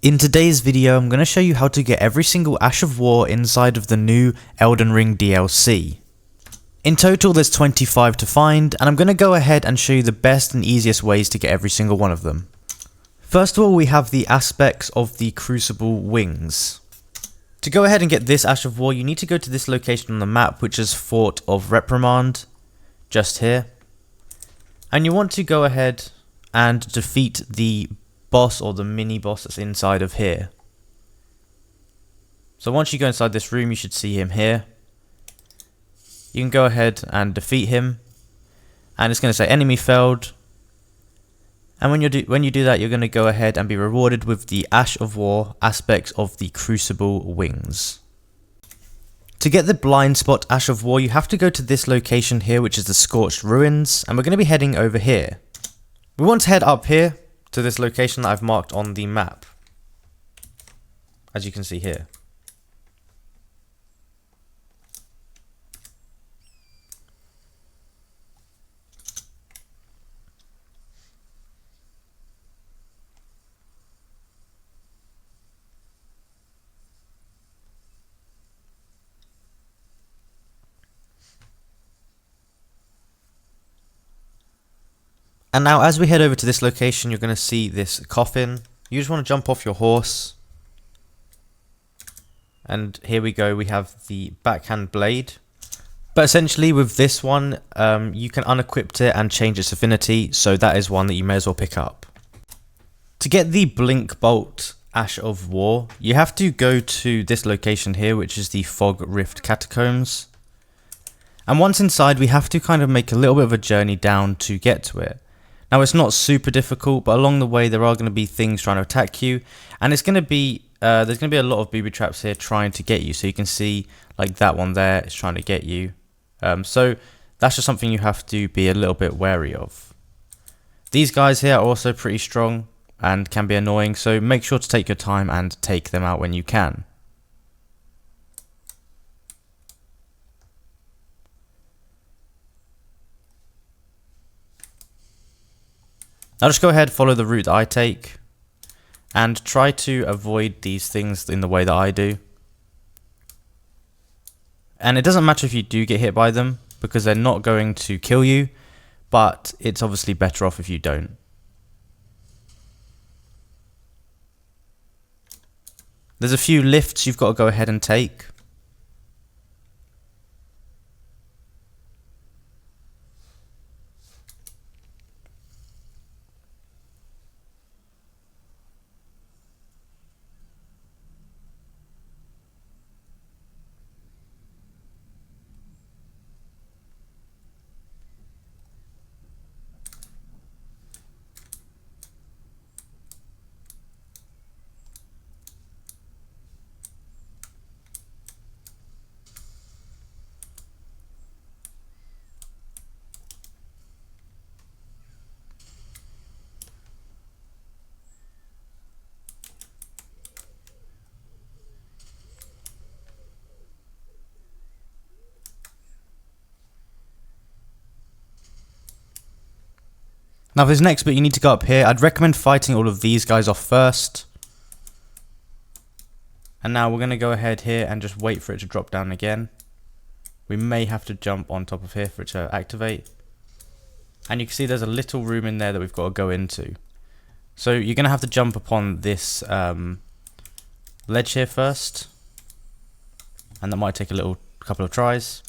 In today's video, I'm going to show you how to get every single Ash of War inside of the new Elden Ring DLC. In total, there's 25 to find, and I'm going to go ahead and show you the best and easiest ways to get every single one of them. First of all, we have the aspects of the Crucible wings. To go ahead and get this Ash of War, you need to go to this location on the map, which is Fort of Reprimand, just here. And you want to go ahead and defeat the boss or the mini boss that's inside of here. So once you go inside this room, you should see him here. You can go ahead and defeat him, and it's going to say enemy failed. And when you do that, you're going to go ahead and be rewarded with the Ash of War aspects of the Crucible wings. To get the blind spot Ash of War, you have to go to this location here, which is the Scorched Ruins, and we're going to be heading over here. We want to head up here to this location that I've marked on the map, as you can see here. And now as we head over to this location, you're going to see this coffin. You just want to jump off your horse. And here we go, we have the backhand blade. But essentially with this one, you can unequip it and change its affinity, so that is one that you may as well pick up. To get the BlinkBolt Ash of War, you have to go to this location here, which is the Fog Rift Catacombs. And once inside, we have to kind of make a little bit of a journey down to get to it. Now it's not super difficult, but along the way there are going to be things trying to attack you, and it's going to be there's going to be a lot of booby traps here trying to get you. So you can see like that one there is trying to get you. So that's just something you have to be a little bit wary of. These guys here are also pretty strong and can be annoying, so make sure to take your time and take them out when you can. Now just go ahead, follow the route that I take, and try to avoid these things in the way that I do. And it doesn't matter if you do get hit by them, because they're not going to kill you, but it's obviously better off if you don't. There's a few lifts you've got to go ahead and take. Now for this next bit, you need to go up here. I'd recommend fighting all of these guys off first. And now we're going to go ahead here and just wait for it to drop down again. We may have to jump on top of here for it to activate. And you can see there's a little room in there that we've got to go into. So you're going to have to jump upon this ledge here first. And that might take a couple of tries.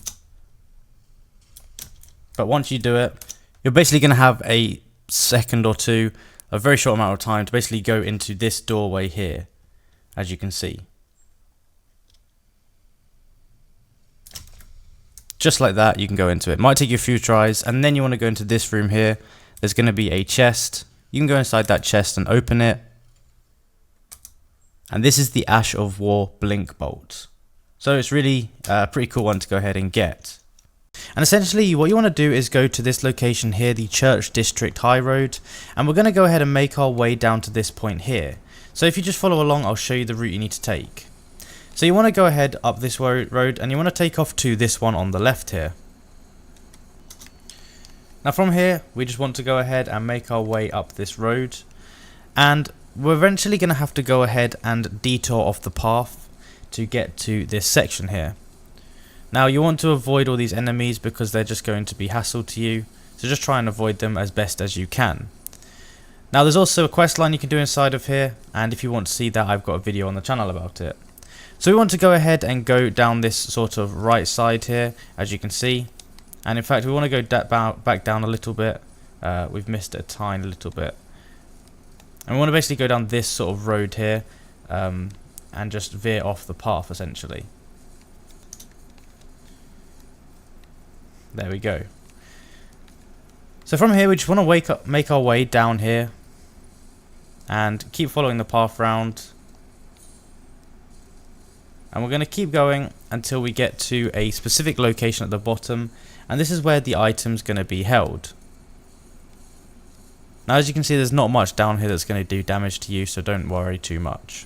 But once you do it, you're basically going to have a second or two, a very short amount of time to basically go into this doorway here, as you can see. Just like that, you can go into it. Might take you a few tries, and then you want to go into this room here. There's going to be a chest. You can go inside that chest and open it. And this is the Ash of War BlinkBolt. So it's really a pretty cool one to go ahead and get. And essentially what you want to do is go to this location here, the Church District High Road, and we're going to go ahead and make our way down to this point here. So if you just follow along, I'll show you the route you need to take. So you want to go ahead up this road, and you want to take off to this one on the left here. Now from here, we just want to go ahead and make our way up this road, and we're eventually going to have to go ahead and detour off the path to get to this section here. Now you want to avoid all these enemies because they're just going to be hassle to you, so just try and avoid them as best as you can. Now there's also a quest line you can do inside of here, and if you want to see that, I've got a video on the channel about it. So we want to go ahead and go down this sort of right side here, as you can see, and in fact we want to go back down a little bit. We've missed it a tiny little bit, and we want to basically go down this sort of road here, and just veer off the path essentially. There we go. So from here we just want to make our way down here and keep following the path round, and we're going to keep going until we get to a specific location at the bottom, and this is where the item's going to be held. Now as you can see, there's not much down here that's going to do damage to you, so don't worry too much.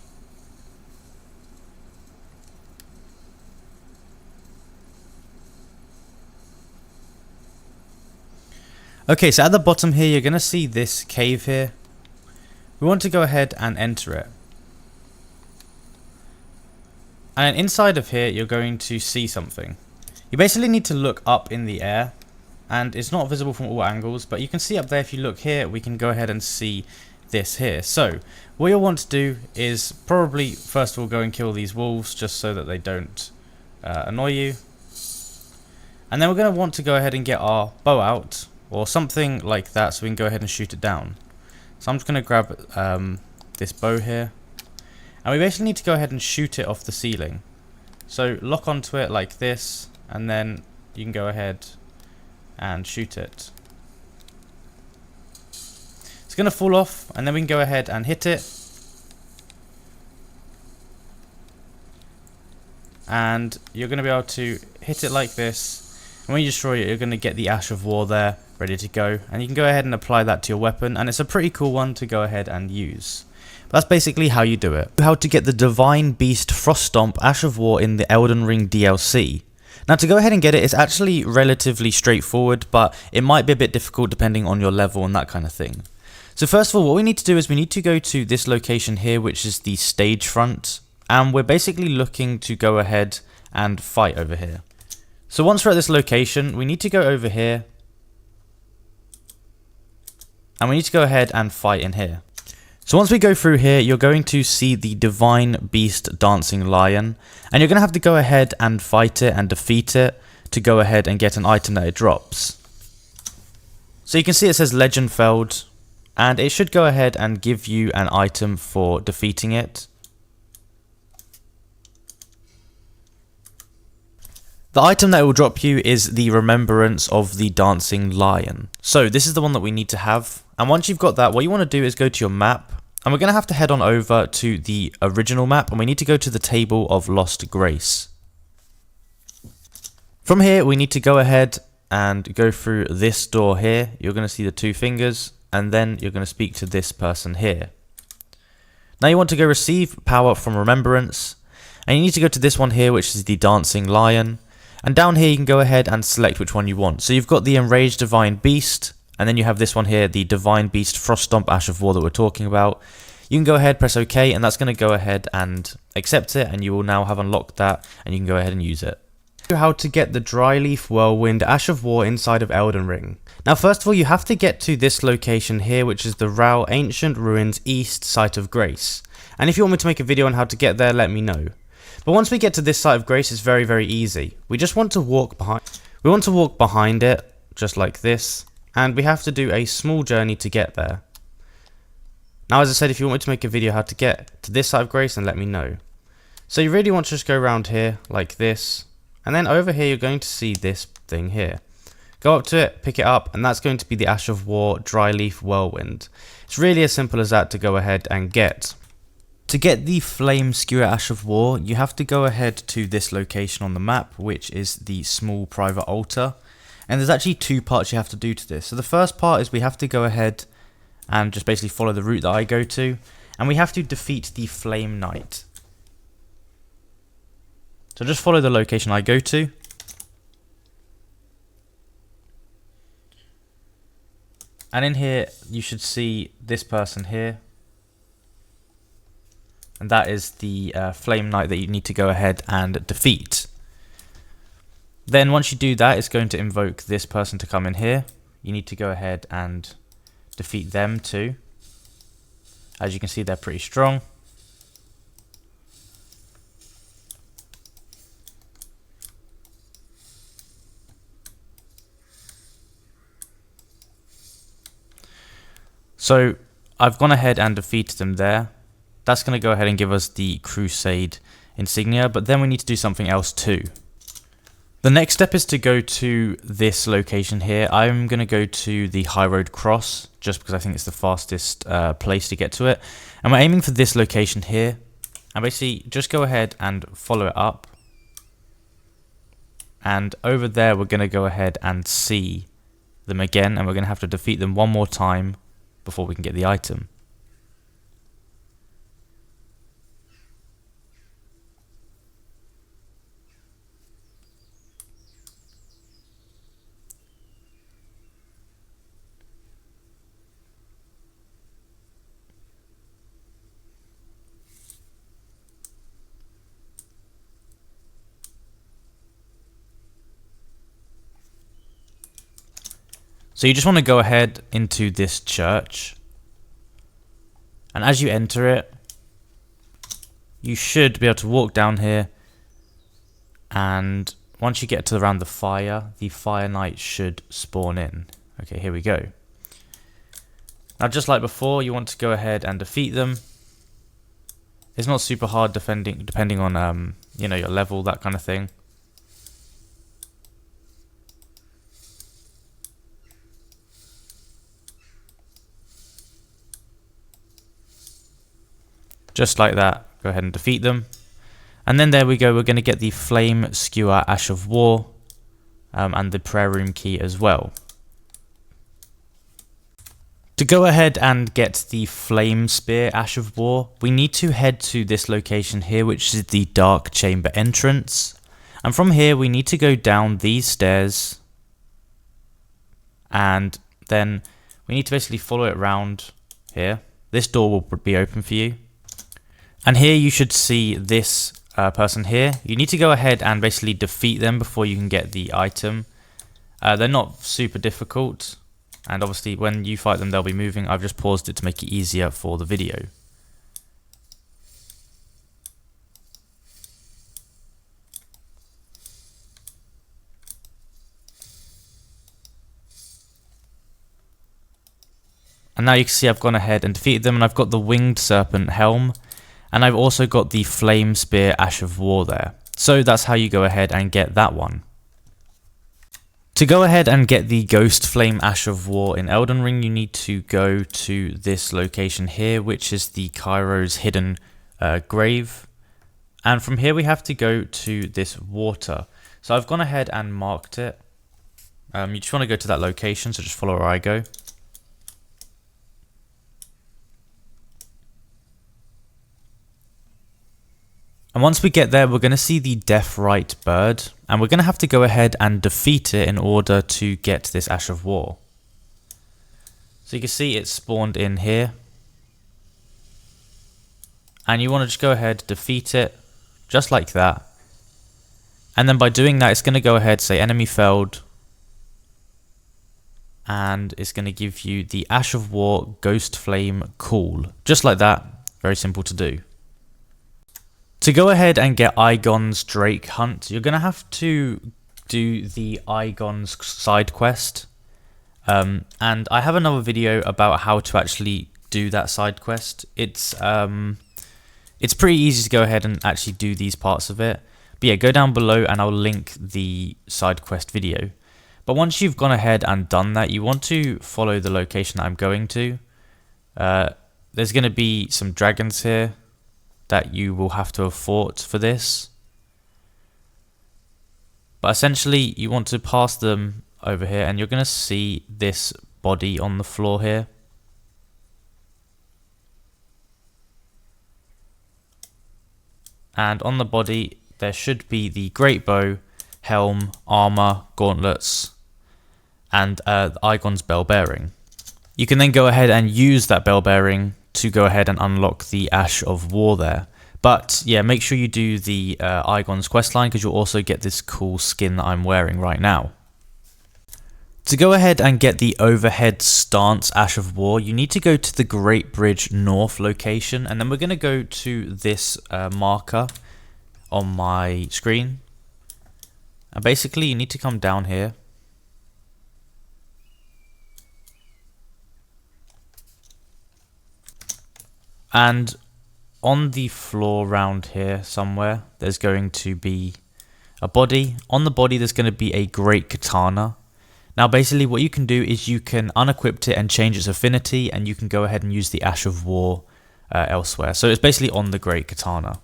Okay, so at the bottom here, you're going to see this cave here. We want to go ahead and enter it. And inside of here, you're going to see something. You basically need to look up in the air, and it's not visible from all angles, but you can see up there. If you look here, we can go ahead and see this here. So what you'll want to do is probably first of all go and kill these wolves just so that they don't annoy you. And then we're going to want to go ahead and get our bow out, or something like that, so we can go ahead and shoot it down. So I'm just going to grab this bow here, and we basically need to go ahead and shoot it off the ceiling. So lock onto it like this, and then you can go ahead and shoot it. It's going to fall off, and then we can go ahead and hit it, and you're going to be able to hit it like this. And when you destroy it, you're going to get the Ash of War there ready to go, and you can go ahead and apply that to your weapon, and it's a pretty cool one to go ahead and use. But that's basically how you do it. How to get the Divine Beast Frost Stomp Ash of War in the Elden Ring DLC. Now to go ahead and get it, it's actually relatively straightforward, but it might be a bit difficult depending on your level and that kind of thing. So first of all, what we need to do is we need to go to this location here, which is the stage front, and we're basically looking to go ahead and fight over here. So once we're at this location, we need to go over here, and we need to go ahead and fight in here. So once we go through here, you're going to see the Divine Beast Dancing Lion, and you're going to have to go ahead and fight it and defeat it to go ahead and get an item that it drops. So you can see it says Legend Felled, and it should go ahead and give you an item for defeating it. The item that it will drop you is the Remembrance of the Dancing Lion. So this is the one that we need to have. And once you've got that, what you want to do is go to your map. And we're going to have to head on over to the original map. And we need to go to the Table of Lost Grace. From here, we need to go ahead and go through this door here. You're going to see the two fingers. And then you're going to speak to this person here. Now you want to go receive power from Remembrance. And you need to go to this one here, which is the Dancing Lion. And down here you can go ahead and select which one you want. So you've got the Enraged Divine Beast, and then you have this one here, the Divine Beast Frost Stomp Ash of War that we're talking about. You can go ahead, press OK, and that's going to go ahead and accept it, and you will now have unlocked that, and you can go ahead and use it. How to get the Dryleaf Whirlwind Ash of War inside of Elden Ring. Now first of all, you have to get to this location here, which is the Rao Ancient Ruins East Site of Grace. And if you want me to make a video on how to get there, let me know. But once we get to this Site of Grace, it's very, very easy. We just want to walk behind. We want to walk behind it, just like this, and we have to do a small journey to get there. Now, as I said, if you want me to make a video how to get to this Site of Grace, then let me know. So you really want to just go around here, like this, and then over here you're going to see this thing here. Go up to it, pick it up, and that's going to be the Ash of War Dryleaf Whirlwind. It's really as simple as that to go ahead and get. To get the Flame Skewer Ash of War, you have to go ahead to this location on the map, which is the small private altar. And there's actually two parts you have to do to this. So the first part is we have to go ahead and just basically follow the route that I go to. And we have to defeat the Flame Knight. So just follow the location I go to. And in here, you should see this person here. and that is the Flame Knight that you need to go ahead and defeat. Then once you do that, it's going to invoke this person to come in here. You need to go ahead and defeat them too. As you can see, they're pretty strong. So I've gone ahead and defeated them there. That's going to go ahead and give us the Crusade insignia, but then we need to do something else too. The next step is to go to this location here. I'm going to go to the High Road Cross, just because I think it's the fastest place to get to it. And we're aiming for this location here. And basically, just go ahead and follow it up. And over there, we're going to go ahead and see them again. And we're going to have to defeat them one more time before we can get the item. So you just want to go ahead into this church, and as you enter it, you should be able to walk down here, and once you get to around the Fire Knight should spawn in. Okay, here we go. Now just like before, you want to go ahead and defeat them. It's not super hard depending on you know, your level, that kind of thing. Just like that, go ahead and defeat them. And then there we go, we're going to get the Flame Skewer Ash of War and the Prayer Room key as well. To go ahead and get the Flame Spear Ash of War, we need to head to this location here, which is the Dark Chamber entrance. And from here, we need to go down these stairs. And then we need to basically follow it around here. This door will be open for you. And here you should see this person here. You need to go ahead and basically defeat them before you can get the item. They're not super difficult. And obviously when you fight them, they'll be moving. I've just paused it to make it easier for the video. And now you can see I've gone ahead and defeated them, and I've got the Winged Serpent Helm. And I've also got the Flame Spear Ash of War there. So that's how you go ahead and get that one. To go ahead and get the Ghostflame Ash of War in Elden Ring, you need to go to this location here, which is the Cairo's hidden grave. And from here we have to go to this water. So I've gone ahead and marked it. You just want to go to that location, so just follow where I go. And once we get there, we're going to see the Deathrite bird, and we're going to have to go ahead and defeat it in order to get this Ash of War. So you can see it's spawned in here. And you want to just go ahead, defeat it, just like that. And then by doing that, it's going to go ahead, say enemy felled. And it's going to give you the Ash of War Ghostflame Call. Just like that, very simple to do. To go ahead and get Igon's Drake Hunt, you're going to have to do the Igon's side quest. And I have another video about how to actually do that side quest. It's pretty easy to go ahead and actually do these parts of it. But yeah, go down below and I'll link the side quest video. But once you've gone ahead and done that, you want to follow the location that I'm going to. There's going to be some dragons here that you will have to have fought for this. But essentially, you want to pass them over here, and you're going to see this body on the floor here. And on the body, there should be the great bow, helm, armor, gauntlets, and Igon's bell bearing. You can then go ahead and use that bell bearing to go ahead and unlock the Ash of War there. But yeah, make sure you do the Igon's questline, because you'll also get this cool skin that I'm wearing right now. To go ahead and get the overhead stance Ash of War, you need to go to the Great Bridge North location, and then we're going to go to this marker on my screen. And basically you need to come down here. And on the floor around here somewhere, there's going to be a body. On the body there's going to be a great katana. Now basically what you can do is you can unequip it and change its affinity, and you can go ahead and use the Ash of War elsewhere. So it's basically on the great katana.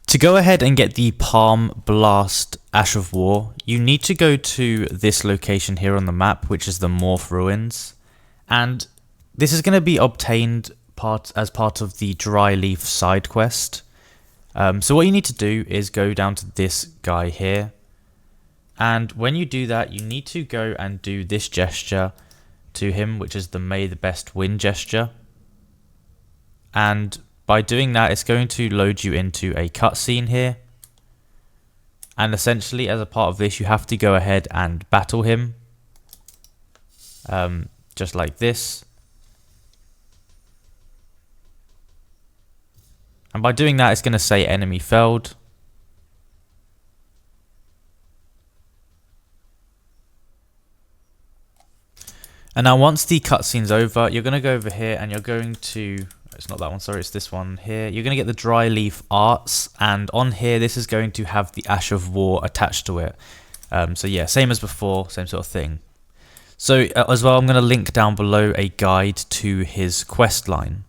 To go ahead and get the Palm Blast Ash of War, you need to go to this location here on the map, which is the Morph Ruins. And this is going to be obtained as part of the Dryleaf side quest. So what you need to do is go down to this guy here. And when you do that, you need to go and do this gesture to him, which is the May the Best Win gesture. And by doing that, it's going to load you into a cutscene here. And essentially, as a part of this, you have to go ahead and battle him. Just like this. And by doing that, it's going to say enemy felled. And now once the cutscene's over, you're going to go over here and you're going to... It's not that one, sorry, it's this one here. You're going to get the Dryleaf Arts, and on here, this is going to have the Ash of War attached to it. So yeah, same as before, same sort of thing. So as well, I'm going to link down below a guide to his quest line.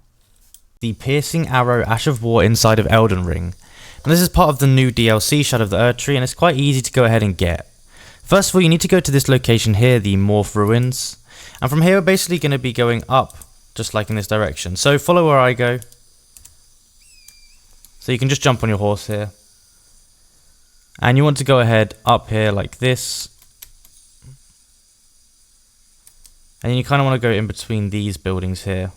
The Piercing Arrow Ash of War inside of Elden Ring. And this is part of the new DLC, Shadow of the Erdtree, and it's quite easy to go ahead and get. First of all, you need to go to this location here, the Morph Ruins. And from here, we're basically going to be going up, just like in this direction. So follow where I go. So you can just jump on your horse here. And you want to go ahead up here like this. And you kind of want to go in between these buildings here.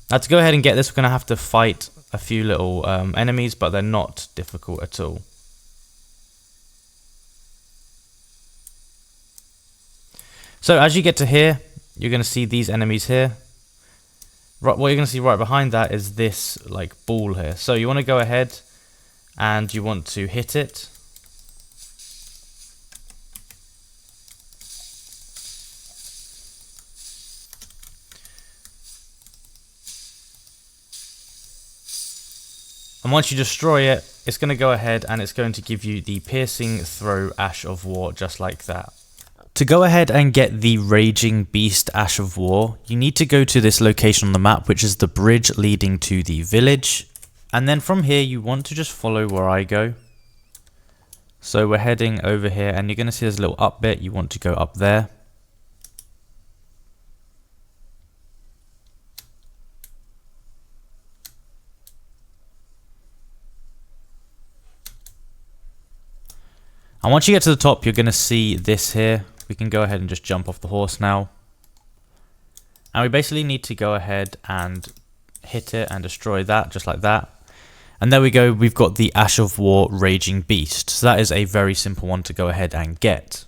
Now to go ahead and get this, we're going to have to fight a few little enemies, but they're not difficult at all. So as you get to here, you're going to see these enemies here. Right, what you're going to see right behind that is this like ball here. So you want to go ahead and you want to hit it. And once you destroy it, it's going to go ahead and it's going to give you the Piercing Throw Ash of War, just like that. To go ahead and get the Raging Beast Ash of War, you need to go to this location on the map, which is the bridge leading to the village. And then from here, you want to just follow where I go. So we're heading over here, and you're going to see there's a little up bit. You want to go up there. And once you get to the top, you're going to see this here. We can go ahead and just jump off the horse now. And we basically need to go ahead and hit it and destroy that, just like that. And there we go, we've got the Ash of War Raging Beast. So that is a very simple one to go ahead and get.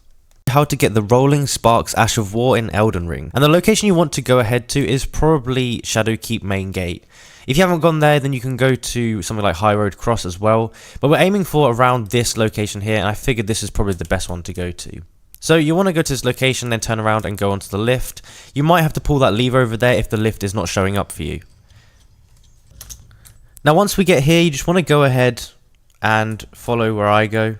How to get the Rolling Sparks Ash of War in Elden Ring. And the location you want to go ahead to is probably Shadowkeep Main Gate. If you haven't gone there, then you can go to something like High Road Cross as well. But we're aiming for around this location here, and I figured this is probably the best one to go to. So you want to go to this location, then turn around and go onto the lift. You might have to pull that lever over there if the lift is not showing up for you. Now once we get here, you just want to go ahead and follow where I go.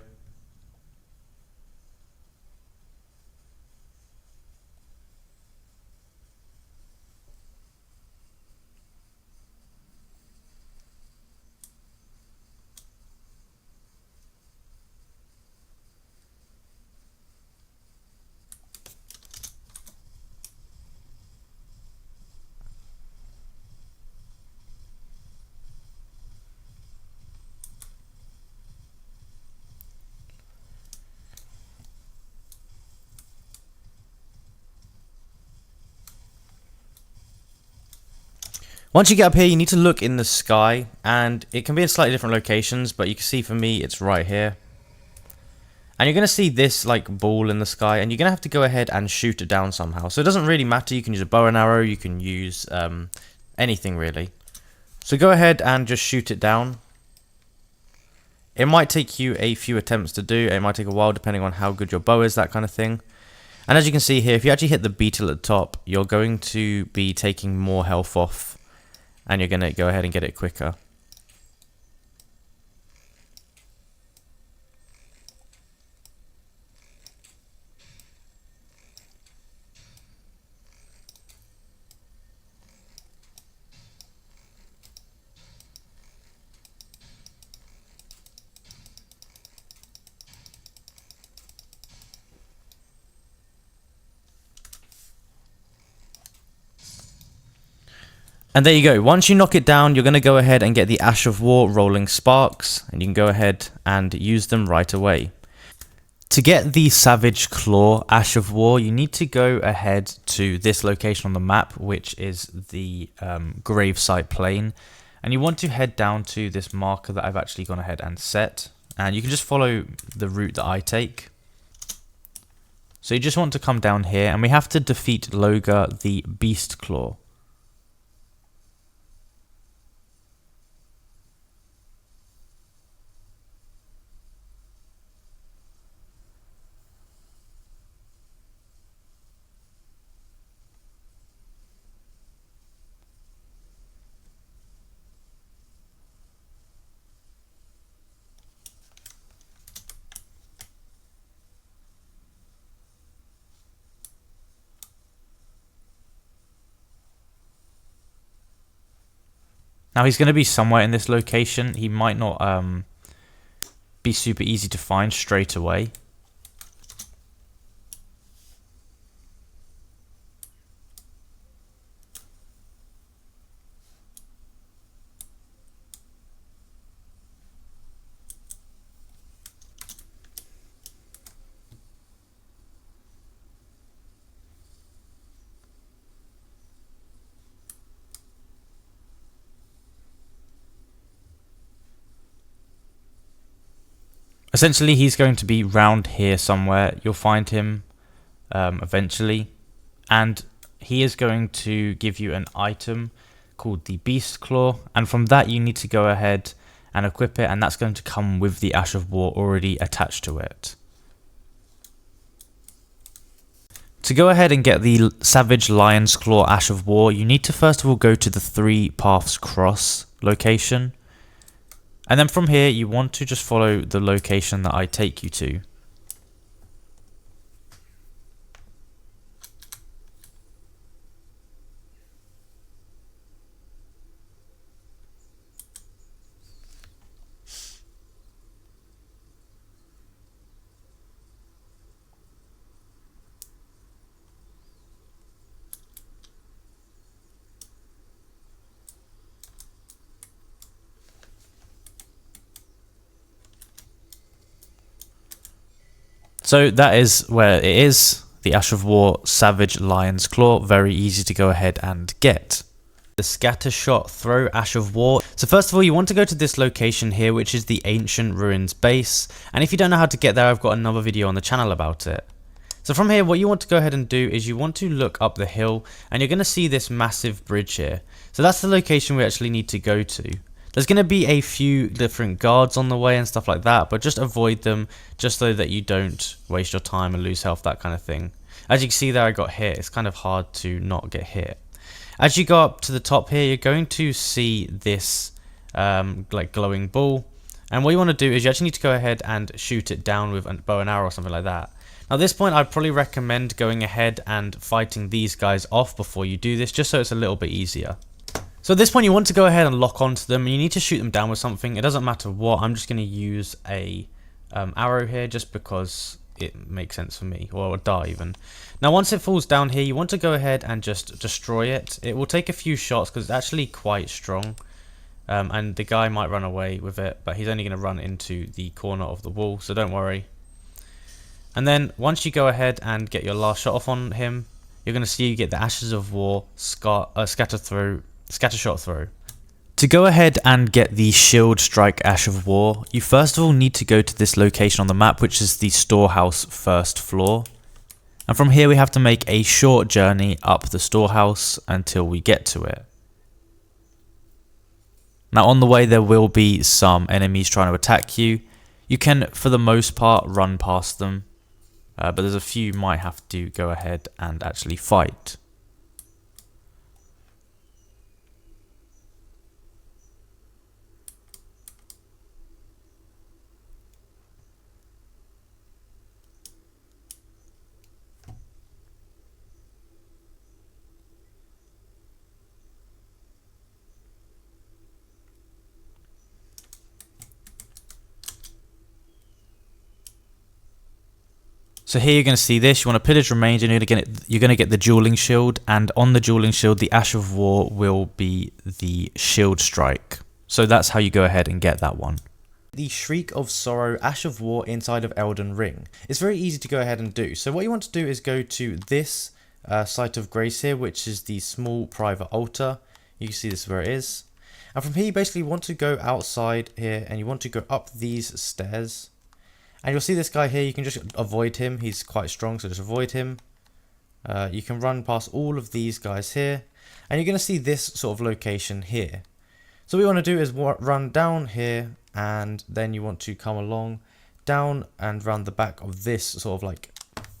Once you get up here, you need to look in the sky, and it can be in slightly different locations, but you can see for me it's right here. And you're going to see this like ball in the sky, and you're going to have to go ahead and shoot it down somehow. So it doesn't really matter, you can use a bow and arrow, you can use anything really. So go ahead and just shoot it down. It might take you a few attempts to do, it might take a while depending on how good your bow is, that kind of thing. And as you can see here, if you actually hit the beetle at the top, you're going to be taking more health off, and you're going to go ahead and get it quicker. And there you go. Once you knock it down, you're going to go ahead and get the Ash of War rolling sparks, and you can go ahead and use them right away. To get the Savage Claw Ash of War, you need to go ahead to this location on the map, which is the gravesite plane, and you want to head down to this marker that I've actually gone ahead and set, and you can just follow the route that I take. So you just want to come down here, and we have to defeat Loga the Beast Claw. Now he's going to be somewhere in this location. He might not be super easy to find straight away. Essentially, he's going to be round here somewhere. You'll find him eventually, and he is going to give you an item called the Beast Claw, and from that you need to go ahead and equip it, and that's going to come with the Ash of War already attached to it. To go ahead and get the Savage Lion's Claw Ash of War, you need to first of all go to the 3 Paths Cross location. And then from here, you want to just follow the location that I take you to. So that is where it is, the Ash of War Savage Lion's Claw, very easy to go ahead and get. The Scattershot Throw Ash of War. So first of all, you want to go to this location here, which is the Ancient Ruins base, and if you don't know how to get there, I've got another video on the channel about it. So from here, what you want to go ahead and do is you want to look up the hill, and you're going to see this massive bridge here. So that's the location we actually need to go to. There's going to be a few different guards on the way and stuff like that, but just avoid them just so that you don't waste your time and lose health, that kind of thing. As you can see there, I got hit. It's kind of hard to not get hit. As you go up to the top here, you're going to see this like glowing ball. And what you want to do is you actually need to go ahead and shoot it down with a bow and arrow or something like that. Now at this point, I'd probably recommend going ahead and fighting these guys off before you do this, just so it's a little bit easier. So at this point, you want to go ahead and lock onto them, and you need to shoot them down with something. It doesn't matter what. I'm just going to use a arrow here just because it makes sense for me, or a dart even. Now once it falls down here, you want to go ahead and just destroy it. It will take a few shots because it's actually quite strong, and the guy might run away with it, but he's only going to run into the corner of the wall, so don't worry. And then once you go ahead and get your last shot off on him, you're going to see you get the Ashes of War, Scatter Throw Scattershot Throw. To go ahead and get the Shield Strike Ash of War, you first of all need to go to this location on the map, which is the storehouse first floor. And from here we have to make a short journey up the storehouse until we get to it. Now on the way there will be some enemies trying to attack you. You can for the most part run past them, but there's a few you might have to go ahead and actually fight. So here you're going to see this, you want to pillage remains and you're going to get the dueling shield, and on the dueling shield the Ash of War will be the shield strike. So that's how you go ahead and get that one. The Shriek of Sorrow Ash of War inside of Elden Ring. It's very easy to go ahead and do. So what you want to do is go to this site of grace here, which is the small private altar. You can see this where it is. And from here you basically want to go outside here and you want to go up these stairs. And you'll see this guy here, you can just avoid him, he's quite strong, so just avoid him. You can run past all of these guys here, and you're going to see this sort of location here. So what you want to do is run down here, and then you want to come along, down and round the back of this sort of like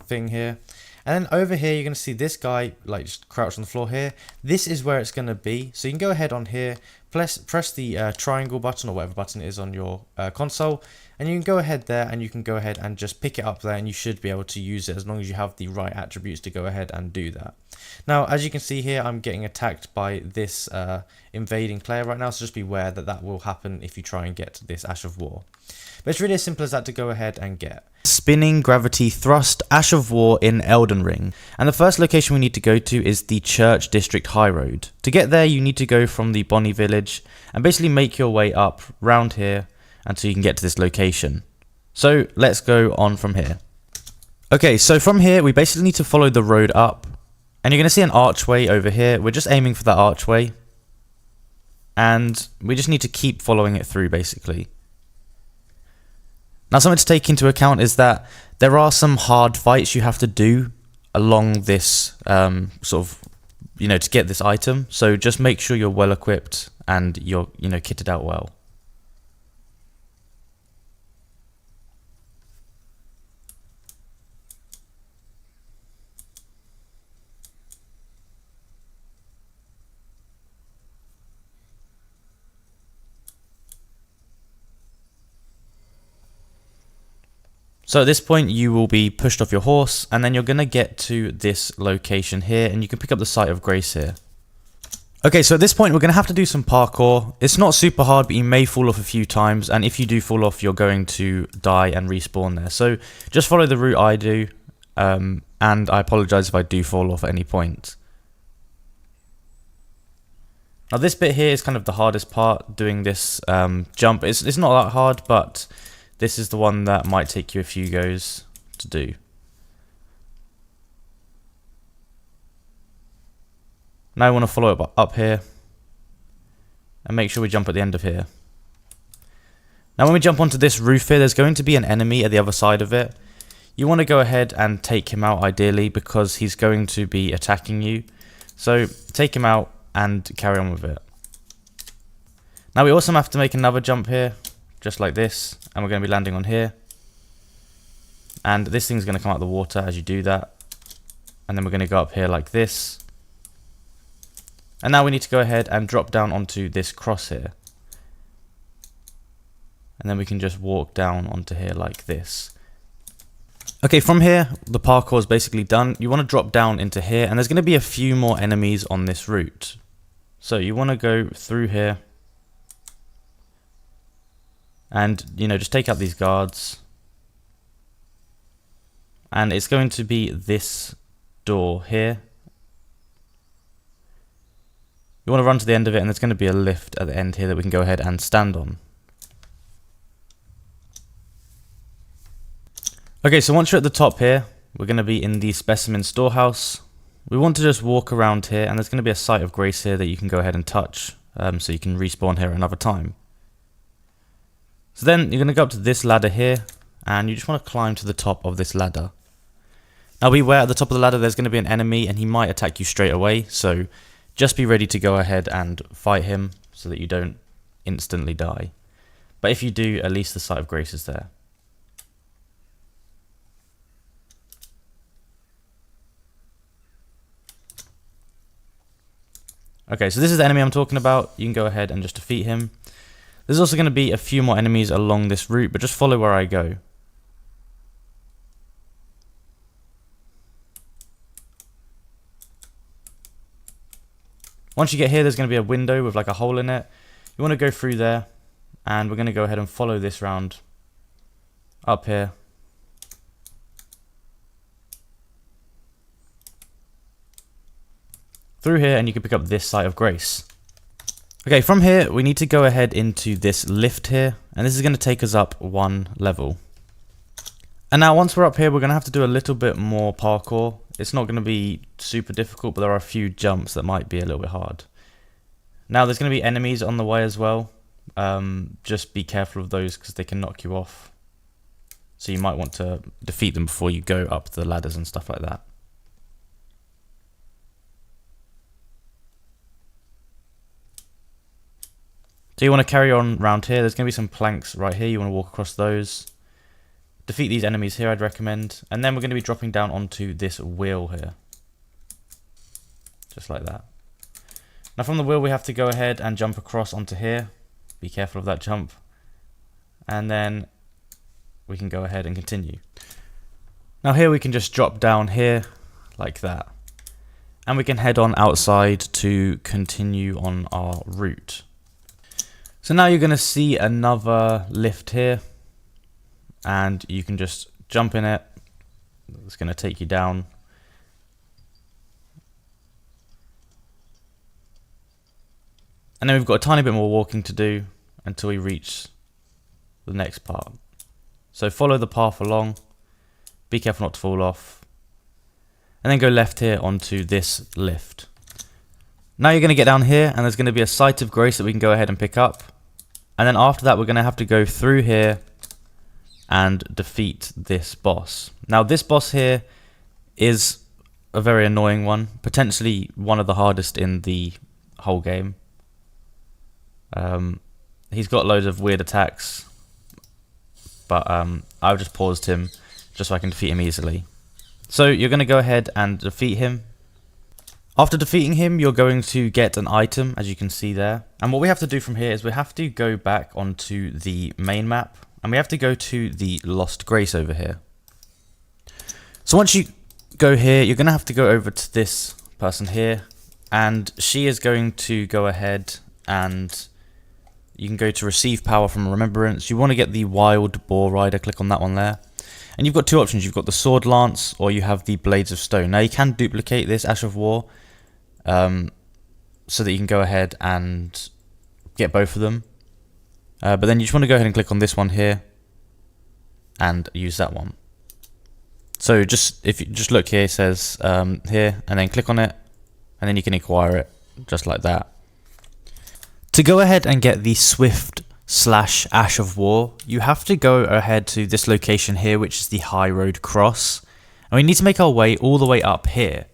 thing here. And then over here, you're going to see this guy like just crouched on the floor here. This is where it's going to be. So you can go ahead on here, press the triangle button or whatever button it is on your console. And you can go ahead there and you can go ahead and just pick it up there, and you should be able to use it as long as you have the right attributes to go ahead and do that. Now, as you can see here, I'm getting attacked by this invading player right now, so just beware that that will happen if you try and get this Ash of War. But it's really as simple as that to go ahead and get. Spinning Gravity Thrust Ash of War in Elden Ring. And the first location we need to go to is the Church District High Road. To get there, you need to go from the Bonnie Village and basically make your way up round here until you can get to this location. So let's go on from here. Okay, so from here, we basically need to follow the road up. And you're going to see an archway over here. We're just aiming for that archway. And we just need to keep following it through, basically. Now, something to take into account is that there are some hard fights you have to do along this sort of, to get this item. So just make sure you're well equipped and you're, kitted out well. So at this point you will be pushed off your horse, and then you're going to get to this location here, and you can pick up the Site of Grace here. Okay, so at this point we're going to have to do some parkour. It's not super hard, but you may fall off a few times, and if you do fall off, you're going to die and respawn there. So just follow the route I do, and I apologise if I do fall off at any point. Now this bit here is kind of the hardest part, doing this jump. It's not that hard, but this is the one that might take you a few goes to do. Now I want to follow it up here and make sure we jump at the end of here. Now when we jump onto this roof here, there's going to be an enemy at the other side of it. You want to go ahead and take him out ideally, because he's going to be attacking you. So take him out and carry on with it. Now we also have to make another jump here, just like this, and we're going to be landing on here. And this thing's going to come out of the water as you do that. And then we're going to go up here like this. And now we need to go ahead and drop down onto this cross here. And then we can just walk down onto here like this. Okay, from here, the parkour is basically done. You want to drop down into here, and there's going to be a few more enemies on this route. So you want to go through here. And, just take out these guards. And it's going to be this door here. You want to run to the end of it, and there's going to be a lift at the end here that we can go ahead and stand on. Okay, so once you're at the top here, we're going to be in the specimen storehouse. we want to just walk around here, and there's going to be a site of grace here that you can go ahead and touch, so you can respawn here another time. So then you're going to go up to this ladder here, and you just want to climb to the top of this ladder. Now beware, at the top of the ladder there's going to be an enemy, and he might attack you straight away, so just be ready to go ahead and fight him so that you don't instantly die. But if you do, at least the site of grace is there. Okay, so this is the enemy I'm talking about. You can go ahead and just defeat him. There's also going to be a few more enemies along this route, but just follow where I go. Once you get here, there's going to be a window with like a hole in it. You want to go through there, and we're going to go ahead and follow this round up here. Through here, and you can pick up this site of grace. Okay, from here, we need to go ahead into this lift here, and this is going to take us up one level. And now once we're up here, we're going to have to do a little bit more parkour. It's not going to be super difficult, but there are a few jumps that might be a little bit hard. Now there's going to be enemies on the way as well. Just be careful of those because they can knock you off. So you might want to defeat them before you go up the ladders and stuff like that. So you want to carry on around here. There's going to be some planks right here. You want to walk across those. Defeat these enemies here, I'd recommend. And then we're going to be dropping down onto this wheel here. Just like that. Now from the wheel we have to go ahead and jump across onto here. Be careful of that jump. And then we can go ahead and continue. Now here we can just drop down here like that. And we can head on outside to continue on our route. So now you're going to see another lift here, and you can just jump in it. It's going to take you down. And then we've got a tiny bit more walking to do until we reach the next part. So follow the path along, be careful not to fall off, and then go left here onto this lift. Now you're going to get down here, and there's going to be a site of grace that we can go ahead and pick up. And then after that, we're going to have to go through here and defeat this boss. Now this boss here is a very annoying one, potentially one of the hardest in the whole game. He's got loads of weird attacks, but I've just paused him just so I can defeat him easily. So you're going to go ahead and defeat him. After defeating him, you're going to get an item, as you can see there. And what we have to do from here is we have to go back onto the main map, and we have to go to the Lost Grace over here. So once you go here, you're going to have to go over to this person here, and she is going to go ahead and you can go to receive power from remembrance. You want to get the Wild Boar Rider, click on that one there. And you've got two options, you've got the Sword Lance or you have the Blades of Stone. Now you can duplicate this Ash of War, so that you can go ahead and get both of them. But then you just want to go ahead and click on this one here and use that one. So if you just look here, it says here, and then click on it, and then you can acquire it just like that. To go ahead and get the Swift / Ash of War, you have to go ahead to this location here, which is the High Road Cross, and we need to make our way all the way up here.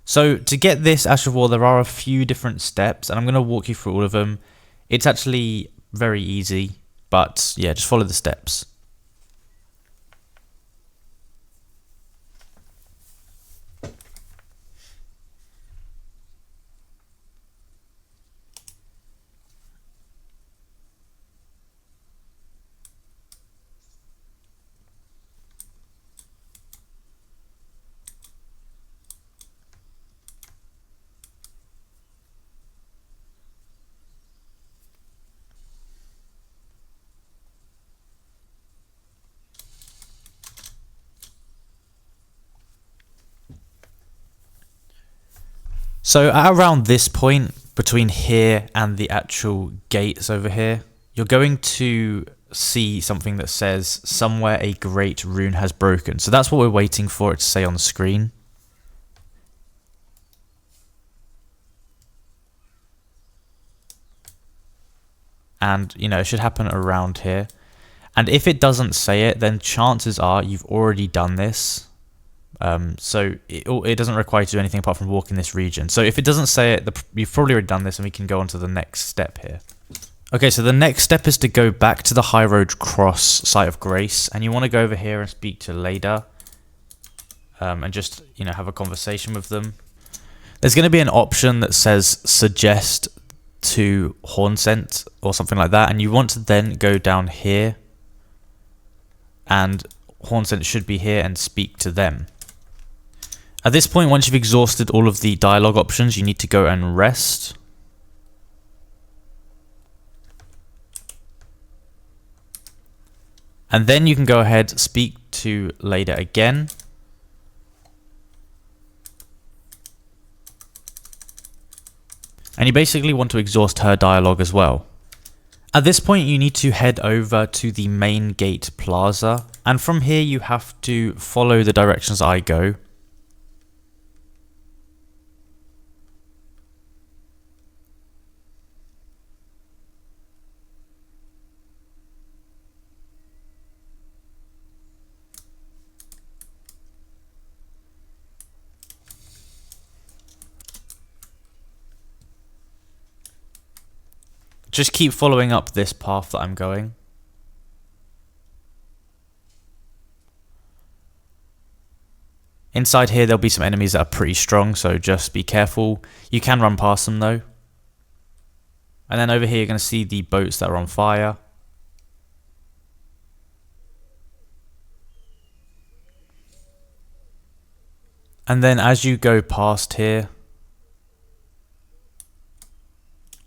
So to get this Ash of War, there are a few different steps, and I'm going to walk you through all of them. It's actually very easy, but yeah, just follow the steps. So at around this point, between here and the actual gates over here, you're going to see something that says, somewhere a great rune has broken. So that's what we're waiting for it to say on the screen. and you know, it should happen around here. And if it doesn't say it, then chances are you've already done this. So it doesn't require you to do anything apart from walk in this region. So if it doesn't say it, you've probably already done this, and we can go on to the next step here. Okay, so the next step is to go back to the High Road Cross Site of Grace, and you want to go over here and speak to Leda, and just, you know, have a conversation with them. There's going to be an option that says suggest to Hornsent or something like that, and you want to then go down here, and Hornsent should be here, and speak to them. At this point, once you've exhausted all of the dialogue options, you need to go and rest. And then you can go ahead, speak to Leda again. And you basically want to exhaust her dialogue as well. At this point, you need to head over to the main gate plaza. And from here, you have to follow the directions I go. Just keep following up this path that I'm going. Inside here, there'll be some enemies that are pretty strong, so just be careful. You can run past them though. And then over here, you're going to see the boats that are on fire. And then as you go past here,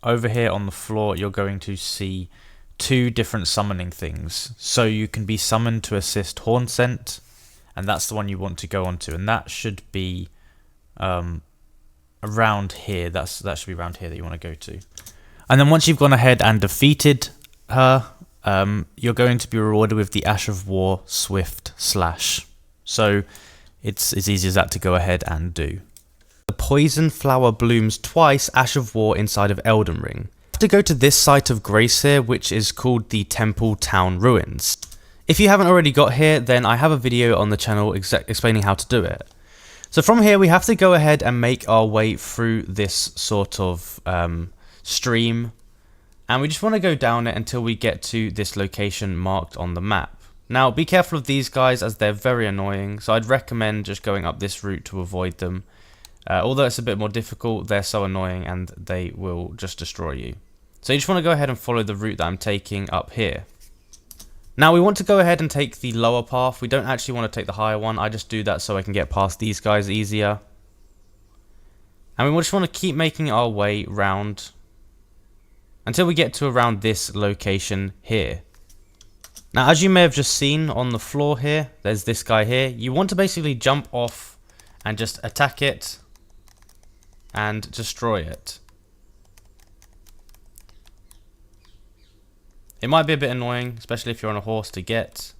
over here on the floor, you're going to see two different summoning things. So you can be summoned to assist Hornsent, and that's the one you want to go onto, and that should be around here. That should be around here that you want to go to. And then once you've gone ahead and defeated her, you're going to be rewarded with the Ash of War Swift Slash. So it's as easy as that to go ahead and do. The poison flower blooms twice, Ash of War inside of Elden Ring. You have to go to this site of grace here, which is called the Temple Town Ruins. If you haven't already got here, then I have a video on the channel explaining how to do it. So from here, we have to go ahead and make our way through this sort of stream. And we just want to go down it until we get to this location marked on the map. Now, be careful of these guys as they're very annoying. So I'd recommend just going up this route to avoid them. Although it's a bit more difficult, they're so annoying and they will just destroy you. So you just want to go ahead and follow the route that I'm taking up here. Now we want to go ahead and take the lower path. We don't actually want to take the higher one. I just do that so I can get past these guys easier. And we just want to keep making our way round until we get to around this location here. Now, as you may have just seen on the floor here, there's this guy here. You want to basically jump off and just attack it and destroy it. It might be a bit annoying, especially if you're on a horse to get.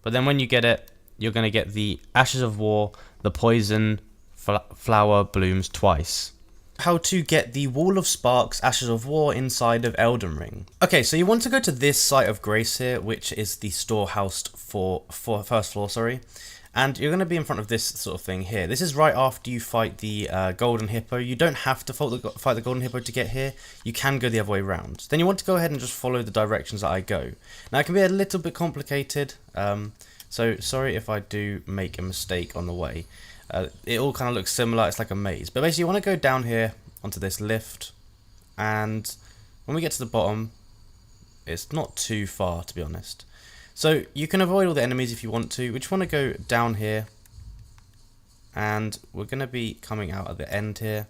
But then when you get it, you're going to get the Ashes of War, the poison flower blooms twice. How to get the Wall of Sparks, Ashes of War inside of Elden Ring. Okay, so you want to go to this site of grace here, which is the storehouse for first floor, sorry. And you're going to be in front of this sort of thing here. This is right after you fight the golden hippo. You don't have to fight the golden hippo to get here. You can go the other way around. Then you want to go ahead and just follow the directions that I go. Now, it can be a little bit complicated. So sorry if I do make a mistake on the way. It all kind of looks similar. It's like a maze. But basically, you want to go down here onto this lift. And when we get to the bottom, it's not too far, to be honest. So you can avoid all the enemies if you want to. We just want to go down here. And we're going to be coming out at the end here.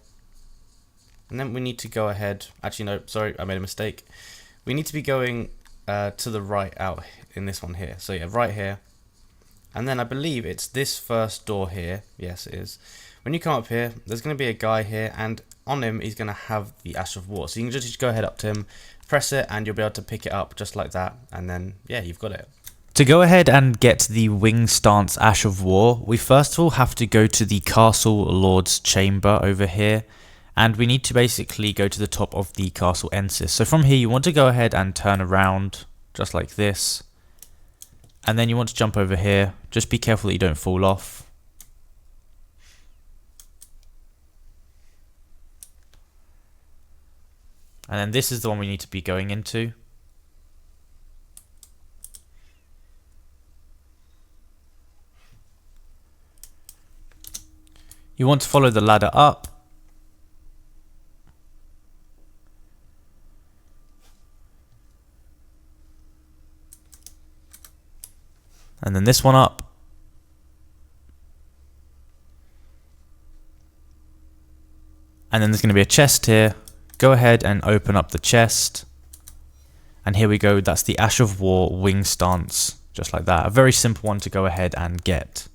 And then we need to go ahead. Actually, no, sorry, I made a mistake. We need to be going to the right out in this one here. So yeah, right here. And then I believe it's this first door here. Yes, it is. When you come up here, there's going to be a guy here. And on him, he's going to have the Ash of War. So you can just go ahead up to him, press it, and you'll be able to pick it up just like that. And then, yeah, you've got it. To go ahead and get the Wing Stance Ash of War, we first of all have to go to the Castle Lord's Chamber over here. And we need to basically go to the top of the castle ensis. So from here you want to go ahead and turn around just like this. And then you want to jump over here. Just be careful that you don't fall off. And then this is the one we need to be going into. You want to follow the ladder up. And then this one up. And then there's going to be a chest here. Go ahead and open up the chest. And here we go. That's the Ash of War wing stance. Just like that. A very simple one to go ahead and get.